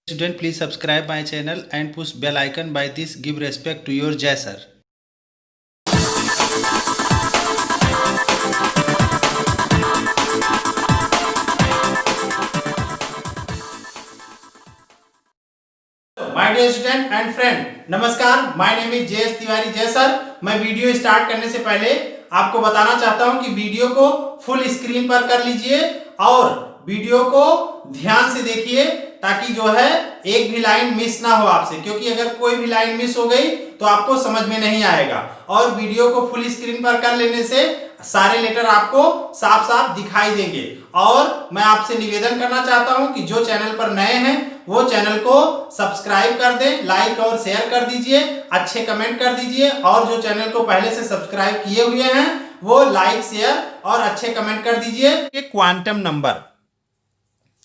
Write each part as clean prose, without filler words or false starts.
Student, please subscribe my channel and push bell icon. By this, give respect to your Jai sir. My dear student and friend, नमस्कार। My name is JS Tiwari Jai sir. मैं video start करने से पहले आपको बताना चाहता हूं कि वीडियो को फुल स्क्रीन पर कर लीजिए और वीडियो को ध्यान से देखिए ताकि जो है एक भी लाइन मिस ना हो आपसे, क्योंकि अगर कोई भी लाइन मिस हो गई तो आपको समझ में नहीं आएगा। और वीडियो को फुल स्क्रीन पर कर लेने से सारे लेटर आपको साफ साफ दिखाई देंगे। और मैं आपसे निवेदन करना चाहता हूं कि जो चैनल पर नए हैं वो चैनल को सब्सक्राइब कर दें, लाइक और शेयर कर दीजिए, अच्छे कमेंट कर दीजिए। और जो चैनल को पहले से सब्सक्राइब किए हुए हैं वो लाइक, शेयर और अच्छे कमेंट कर दीजिए। क्वांटम नंबर,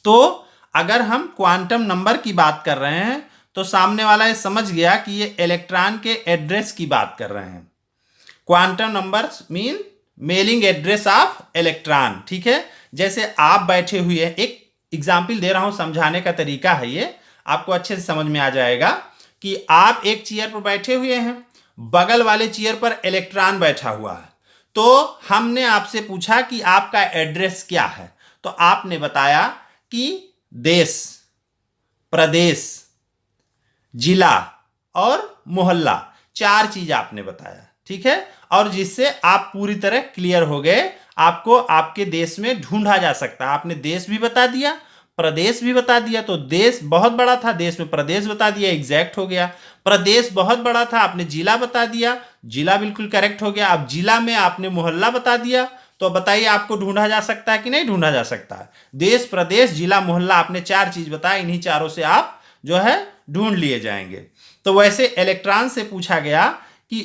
तो अगर हम क्वांटम नंबर की बात कर रहे हैं तो सामने वाला ये समझ गया कि ये इलेक्ट्रॉन के एड्रेस की बात कर रहे हैं। Quantum numbers mean mailing address of electron. ठीक है, जैसे आप बैठे हुए हैं, एक एग्जाम्पल दे रहा हूं, समझाने का तरीका है ये, आपको अच्छे से समझ में आ जाएगा कि आप एक चेयर पर बैठे हुए हैं, बगल वाले चेयर पर इलेक्ट्रॉन बैठा हुआ है। तो हमने आपसे पूछा कि आपका एड्रेस क्या है, तो आपने बताया कि देश, प्रदेश, जिला और मोहल्ला, चार चीज आपने बताया। ठीक है, और जिससे आप पूरी तरह क्लियर हो गए, आपको आपके देश में ढूंढा जा सकता है। आपने देश भी बता दिया, प्रदेश भी बता दिया। तो देश बहुत बड़ा था, देश में प्रदेश बता दिया, एग्जैक्ट हो गया। प्रदेश बहुत बड़ा था, आपने जिला बता दिया, जिला बिल्कुल करेक्ट हो गया। अब जिला में आपने मोहल्ला बता दिया, तो बताइए आपको ढूंढा जा सकता है कि नहीं ढूंढा जा सकता है? देश, प्रदेश, जिला, मोहल्ला, आपने चार चीज बताया, इन्हीं चारों से आप जो है ढूंढ लिए जाएंगे। तो वैसे इलेक्ट्रॉन से पूछा गया कि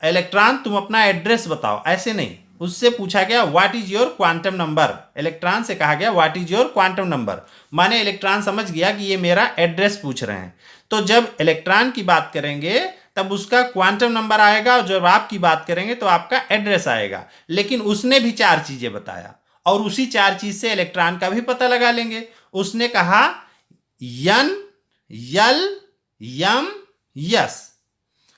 इलेक्ट्रॉन तुम अपना एड्रेस बताओ, ऐसे नहीं, उससे पूछा गया what is your quantum number. Electron से कहा गया what is your quantum number, माने इलेक्ट्रॉन समझ गया कि ये मेरा एड्रेस पूछ रहे हैं। तो जब इलेक्ट्रॉन की बात करेंगे तब उसका क्वांटम नंबर आएगा, और जब आपकी बात करेंगे तो आपका एड्रेस आएगा। लेकिन उसने भी चार चीजें बताया और उसी चार चीज से इलेक्ट्रॉन का भी पता लगा लेंगे। उसने कहा यन, यल, यम, यस।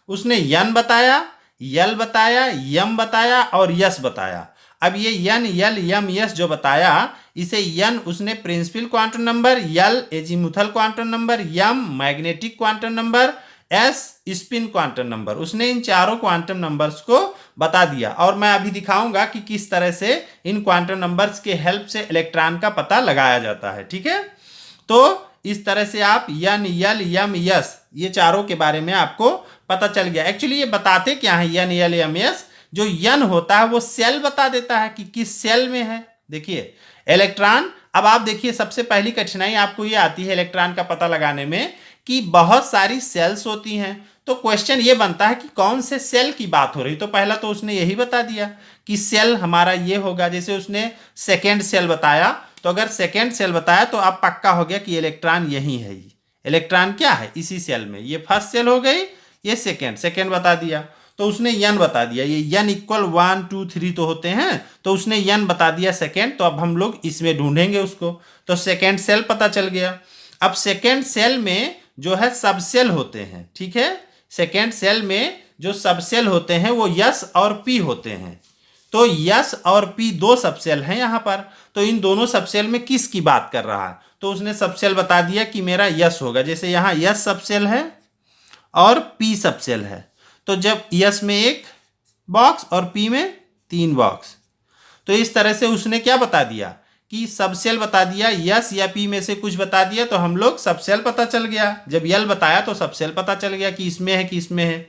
उसने यन बताया, यल बताया, यम बताया और यस बताया। अब ये यन, यल, यम, यस जो बताया, इसे यन उसने principal quantum number, l azimuthal quantum number, m magnetic quantum number, s spin quantum number, उसने इन चारों क्वांटम नंबर्स को बता दिया। और मैं अभी दिखाऊंगा कि किस तरह से इन क्वांटम नंबर्स के हेल्प से इलेक्ट्रॉन का पता लगाया जाता है। ठीक है, तो इस तरह से आप यन, यल, यम, यस, ये चारों के बारे में आपको पता चल गया। एक्चुअली ये बताते क्या है यन, यल, यम, यस? जो यन होता है वो सेल बता देता है कि किस सेल में है। देखिए इलेक्ट्रॉन, अब आप देखिए सबसे पहली कठिनाई आपको ये आती है इलेक्ट्रॉन का पता लगाने में कि बहुत सारी सेल्स होती हैं। तो क्वेश्चन ये बनता है कि कौन से सेल की बात हो रही। तो पहला तो उसने यही बता दिया कि सेल हमारा ये होगा। जैसे उसने सेकेंड सेल बताया, तो अगर सेकेंड सेल बताया तो आप पक्का हो गया कि इलेक्ट्रॉन यही है। इलेक्ट्रॉन क्या है इसी सेल में, ये फर्स्ट सेल हो गई, ये सेकेंड बता दिया। तो उसने यन बता दिया, ये यन इक्वल 1 2 3 तो होते हैं, तो उसने यन बता दिया सेकेंड। तो अब हम लोग इसमें ढूंढेंगे उसको, तो सेकेंड सेल पता चल गया। अब सेकेंड सेल में जो है सबसेल होते हैं। ठीक है, सेकेंड सेल में जो सबसेल होते हैं वो यस और पी होते हैं। तो यस और पी दो सबसेल हैं यहां पर। तो इन दोनों सबसेल में किस की बात कर रहा है? तो उसने सबसेल बता दिया कि मेरा यस होगा। जैसे यहां यस सबसेल है और पी सबसेल है, तो जब यस में एक बॉक्स और पी में 3 बॉक्स, तो इस तरह से उसने क्या बता दिया कि सबसेल बता दिया। यस या पी में से कुछ बता दिया तो हम लोग सबसेल पता चल गया। जब यल बताया तो सबसेल पता चल गया कि इसमें है कि इसमें है।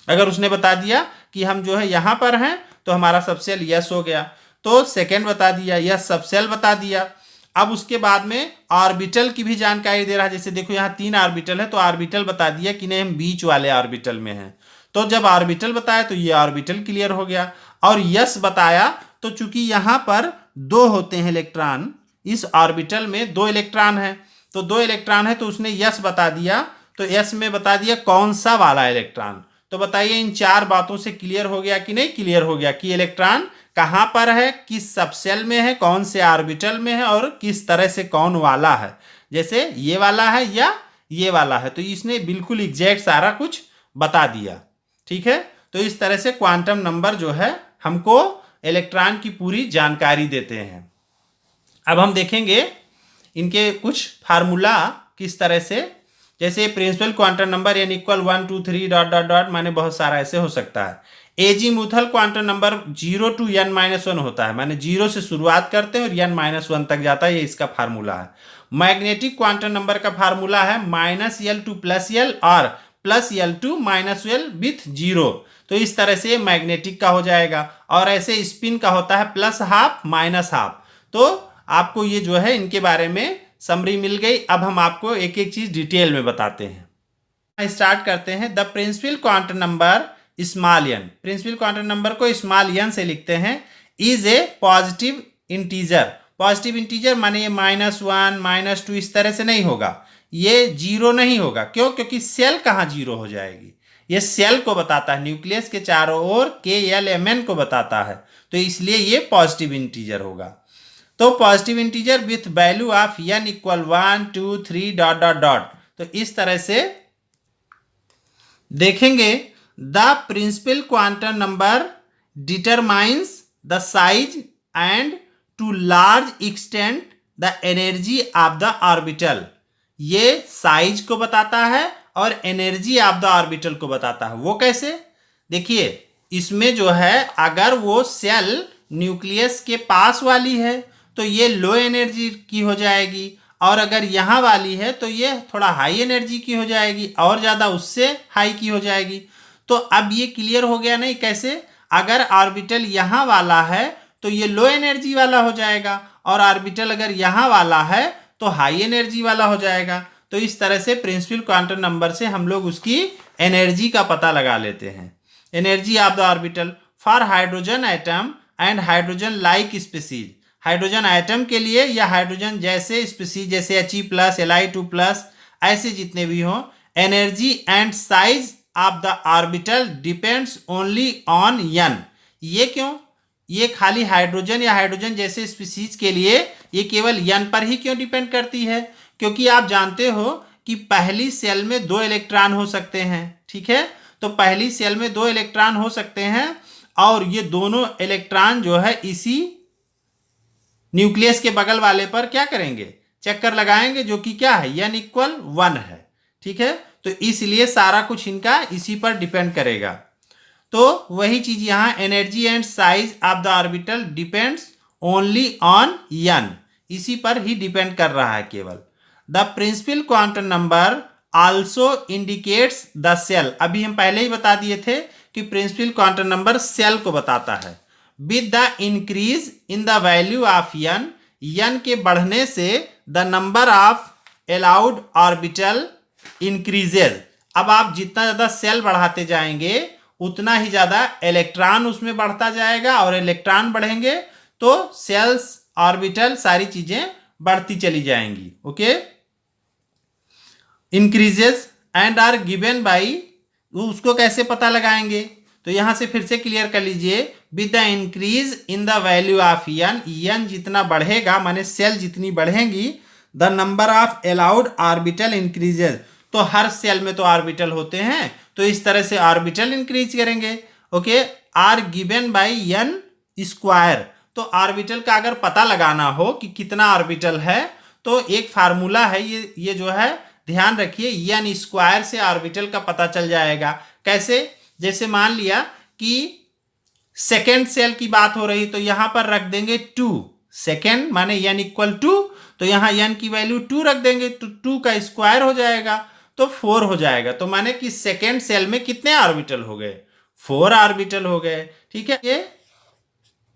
अगर उसने बता दिया कि हम जो है यहां पर हैं तो हमारा सबसेल यस हो गया, तो सेकेंड बता दिया, यस सबसेल बता दिया। अब उसके बाद में ऑर्बिटल की भी जानकारी दे रहा है। जैसे देखो यहाँ 3 ऑर्बिटल है, तो ऑर्बिटल बता दिया कि नहीं हम बीच वाले ऑर्बिटल में हैं। तो जब ऑर्बिटल बताया तो ये ऑर्बिटल क्लियर हो गया। और यस बताया तो चूंकि यहां पर 2 होते हैं इलेक्ट्रॉन, इस ऑर्बिटल में 2 इलेक्ट्रॉन है, तो 2 इलेक्ट्रॉन है तो उसने यस बता दिया। तो यस में बता दिया कौन सा वाला इलेक्ट्रॉन। तो बताइए इन चार बातों से क्लियर हो गया कि नहीं क्लियर हो गया कि इलेक्ट्रॉन कहां पर है, किस सबसेल में है, कौन से ऑर्बिटल में है और किस तरह से कौन वाला है। जैसे ये वाला है या ये वाला है। तो इसने बिल्कुल एग्जैक्ट सारा कुछ बता दिया। ठीक है, तो इस तरह से क्वांटम नंबर जो है हमको इलेक्ट्रॉन की पूरी जानकारी देते हैं। अब हम देखेंगे इनके कुछ फार्मूला किस तरह से, जैसे principal quantum number n equal 1 2 3 dot dot dot, माने बहुत सारा ऐसे हो सकता है। Azimuthal quantum number 0 to n-1 होता है, माने 0 से शुरुआत करते हैं और n-1 तक जाता है, ये इसका फार्मूला है। मैग्नेटिक क्वांटम नंबर का फार्मूला है -l to +l और +l to -l विथ 0। तो इस तरह से मैग्नेटिक का हो जाएगा। और ऐसे स्पिन का होता है +12 -12। तो आपको ये जो है इनके बारे में समरी मिल गई। अब हम आपको एक एक चीज डिटेल में बताते हैं। स्टार्ट करते हैं। The principal quantum number small n, principal quantum number को स्मॉल n से लिखते हैं, is a positive integer. Positive integer माने ये -1 -2 इस तरह से नहीं होगा, ये 0 नहीं होगा। क्यों? क्योंकि सेल कहाँ 0 हो जाएगी, ये सेल को बताता है, न्यूक्लियस के चारों ओर KLMN को बताता है, तो इसलिए ये पॉजिटिव इंटीजर होगा। तो positive integer with value of n equal 1 2 3 dot dot dot. तो इस तरह से देखेंगे the principal quantum number determines the size and to large extent the energy of the orbital. ये साइज को बताता है और एनर्जी ऑफ द ऑर्बिटल को बताता है। वो कैसे? देखिए, इसमें जो है अगर वो सेल न्यूक्लियस के पास वाली है तो ये लो एनर्जी की हो जाएगी, और अगर यहाँ वाली है तो ये थोड़ा हाई एनर्जी की हो जाएगी, और ज़्यादा उससे हाई की हो जाएगी। तो अब ये क्लियर हो गया नहीं कैसे? अगर ऑर्बिटल यहाँ वाला है तो ये लो एनर्जी वाला हो जाएगा, और ऑर्बिटल अगर यहाँ वाला है तो हाई एनर्जी वाला हो जाएगा। तो इस तरह से प्रिंसिपल क्वांटम नंबर से हम लोग उसकी एनर्जी का पता लगा लेते हैं। Energy of the orbital for hydrogen atom and hydrogen like species. Hydrogen atom के लिए या हाइड्रोजन जैसे स्पीसीज जैसे He+, Li2+, ऐसे जितने भी हों, energy and size of the orbital depends only on n। ये क्यों? ये खाली हाइड्रोजन या हाइड्रोजन जैसे स्पीसीज के लिए ये केवल n पर ही क्यों डिपेंड करती है? क्योंकि आप जानते हो कि पहली सेल में 2 इलेक्ट्रॉन हो सकते हैं। ठीक है, तो पहली सेल में 2 इलेक्ट्रॉन हो सकते हैं, और ये दोनों इलेक्ट्रॉन जो है इसी न्यूक्लियस के बगल वाले पर क्या करेंगे? चक्कर लगाएंगे, जो कि क्या है, n इक्वल 1 है। ठीक है, तो इसलिए सारा कुछ इनका इसी पर डिपेंड करेगा। तो वही चीज यहाँ, energy and size of the orbital depends only on n, इसी पर ही डिपेंड कर रहा है केवल। The principal quantum number also indicates the shell. अभी हम पहले ही बता दिए थे कि प्रिंसिपल क्वांटम नंबर सेल को बताता है। With the increase in the value of n के बढ़ने से the number of allowed orbital increases. अब आप जितना ज़्यादा सेल बढ़ाते जाएंगे उतना ही ज़्यादा इलेक्ट्रॉन उसमें बढ़ता जाएगा, और इलेक्ट्रॉन बढ़ेंगे तो सेल्स, ऑर्बिटल, सारी चीज़ें बढ़ती चली जाएंगी। Okay, increases and are given by, उसको कैसे पता लगाएंगे? तो यहां से फिर से क्लियर कर लीजिए, with the increase in the value of n जितना बढ़ेगा, माने सेल जितनी बढ़ेंगी, the number of allowed orbital increases. तो हर सेल में तो ऑर्बिटल होते हैं, तो इस तरह से ऑर्बिटल इंक्रीज करेंगे। Okay, are given by n square. तो ऑर्बिटल का अगर पता लगाना हो कि कितना ऑर्बिटल है, तो एक फार्मूला है, ये जो है ध्यान रखिए, n स्क्वायर से ऑर्बिटल का पता चल जाएगा। कैसे? जैसे मान लिया कि सेकेंड सेल की बात हो रही, तो यहां पर रख देंगे 2, सेकेंड माने n इक्वल 2, तो यहां n की वैल्यू 2 रख देंगे, तो 2 का स्क्वायर हो जाएगा तो 4 हो जाएगा। तो माने कि सेकेंड सेल में कितने ऑर्बिटल हो गए? 4 ऑर्बिटल हो गए। ठीक है, ये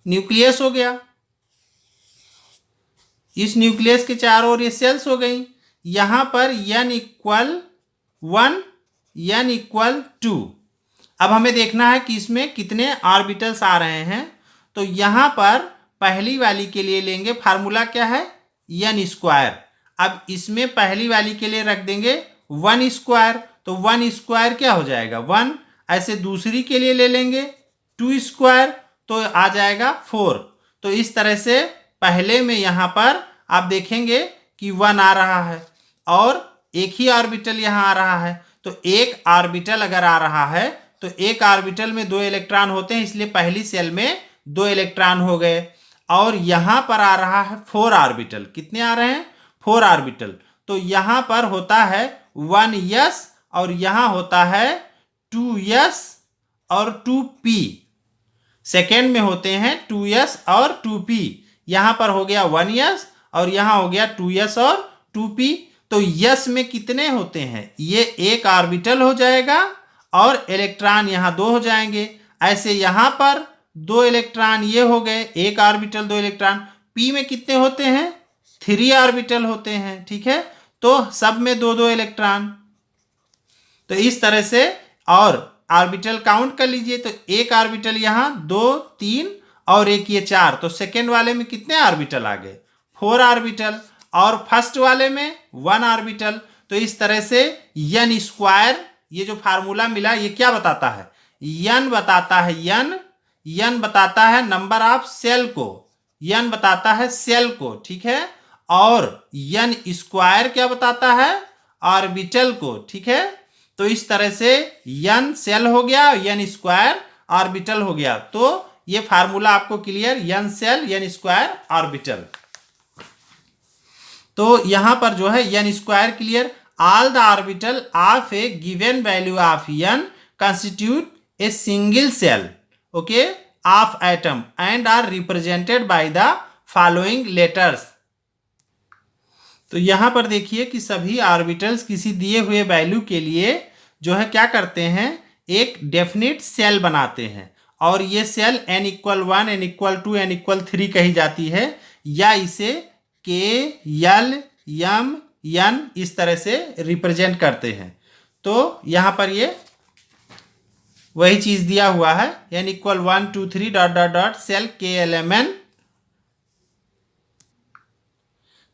न्यूक्लियस हो गया, इस न्यूक्लियस के चारों ओर ये सेल्स हो गई। यहां पर n इक्वल 1, n इक्वल 2। अब हमें देखना है कि इसमें कितने ऑर्बिटल्स आ रहे हैं। तो यहां पर पहली वाली के लिए लेंगे, फार्मूला क्या है, n स्क्वायर। अब इसमें पहली वाली के लिए रख देंगे 1 स्क्वायर, तो 1 स्क्वायर क्या हो जाएगा, 1। ऐसे दूसरी के लिए ले लेंगे 2 स्क्वायर, तो आ जाएगा 4। तो इस तरह से पहले में यहाँ पर आप देखेंगे कि 1 आ रहा है, और एक ही ऑर्बिटल यहाँ आ रहा है, तो एक ऑर्बिटल अगर आ रहा है तो एक ऑर्बिटल में 2 इलेक्ट्रॉन होते हैं, इसलिए पहली सेल में 2 इलेक्ट्रॉन हो गए। और यहाँ पर आ रहा है 4 ऑर्बिटल। कितने आ रहे हैं? 4 ऑर्बिटल। तो यहाँ पर होता है 1s और यहाँ होता है 2s और 2p। सेकेंड में होते हैं 2s और 2p। यहाँ पर हो गया 1s और यहाँ हो गया 2s और 2p। तो s में कितने होते हैं? ये एक ऑर्बिटल हो जाएगा और इलेक्ट्रॉन यहाँ 2 हो जाएंगे। ऐसे यहाँ पर 2 इलेक्ट्रॉन ये हो गए, एक ऑर्बिटल 2 इलेक्ट्रॉन। p में कितने होते हैं? 3 ऑर्बिटल होते हैं। ठीक है, तो सब में 2-2 इलेक्ट्रॉन। तो इस तरह से और ऑर्बिटल काउंट कर लीजिए, तो एक ऑर्बिटल यहाँ 2 3 और एक ये 4। तो सेकेंड वाले में कितने ऑर्बिटल आ गए? 4 ऑर्बिटल। और फर्स्ट वाले में 1 ऑर्बिटल। तो इस तरह से n स्क्वायर, ये जो फार्मूला मिला ये क्या बताता है? n बताता है n बताता है नंबर ऑफ सेल को, n बताता है सेल को। ठीक है, और n स्क्वायर क्या बताता है? ऑर्बिटल को। ठीक है, तो इस तरह से n सेल हो गया, n स्क्वायर ऑर्बिटल हो गया। तो ये फार्मूला आपको clear, n shell n square orbital. तो यहां पर जो है n square clear. All the orbital of a given value of n constitute a single shell, okay, of atom and are represented by the following letters. तो यहां पर देखिए कि सभी ऑर्बिटल्स किसी दिए हुए वैल्यू के लिए जो है क्या करते हैं? एक डेफिनेट सेल बनाते हैं, और ये सेल n = 1, n = 2, n = 3 कही जाती है, या इसे k, l, m, n इस तरह से रिप्रेजेंट करते हैं। तो यहां पर ये वही चीज दिया हुआ है, n = 1 2 3 ... shell KLMN।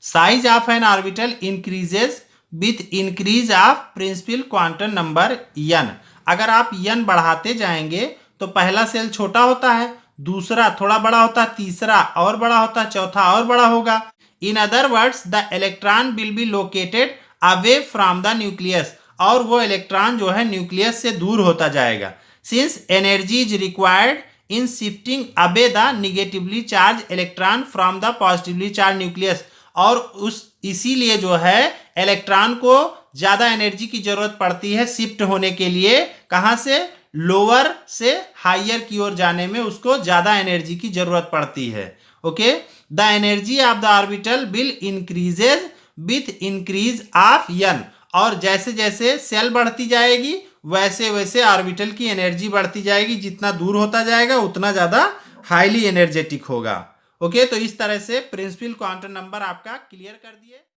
Size of an orbital increases with increase of principal quantum number n। अगर आप n बढ़ाते जाएंगे तो पहला सेल छोटा होता है, दूसरा थोड़ा बड़ा होता है, तीसरा और बड़ा होता है, चौथा और बड़ा होगा। In other words the electron will be located away from the nucleus, और वो इलेक्ट्रॉन जो है न्यूक्लियस से दूर होता जाएगा। Since energy is required in shifting away the negatively charge electron from the positively charge nucleus, और इसीलिए जो है इलेक्ट्रॉन को ज्यादा एनर्जी की जरूरत पड़ती है शिफ्ट होने के लिए। कहां से? लोअर से हायर की ओर जाने में उसको ज्यादा एनर्जी की जरूरत पड़ती है। Okay, the energy of the orbital will increases with increase of n, और जैसे जैसे सेल बढ़ती जाएगी वैसे वैसे ऑर्बिटल की एनर्जी बढ़ती जाएगी। जितना दूर होता जाएगा उतना ज्यादा हाईली एनर्जेटिक होगा। ओके, तो इस तरह से प्रिंसिपल क्वांटम नंबर आपका क्लियर कर दिए।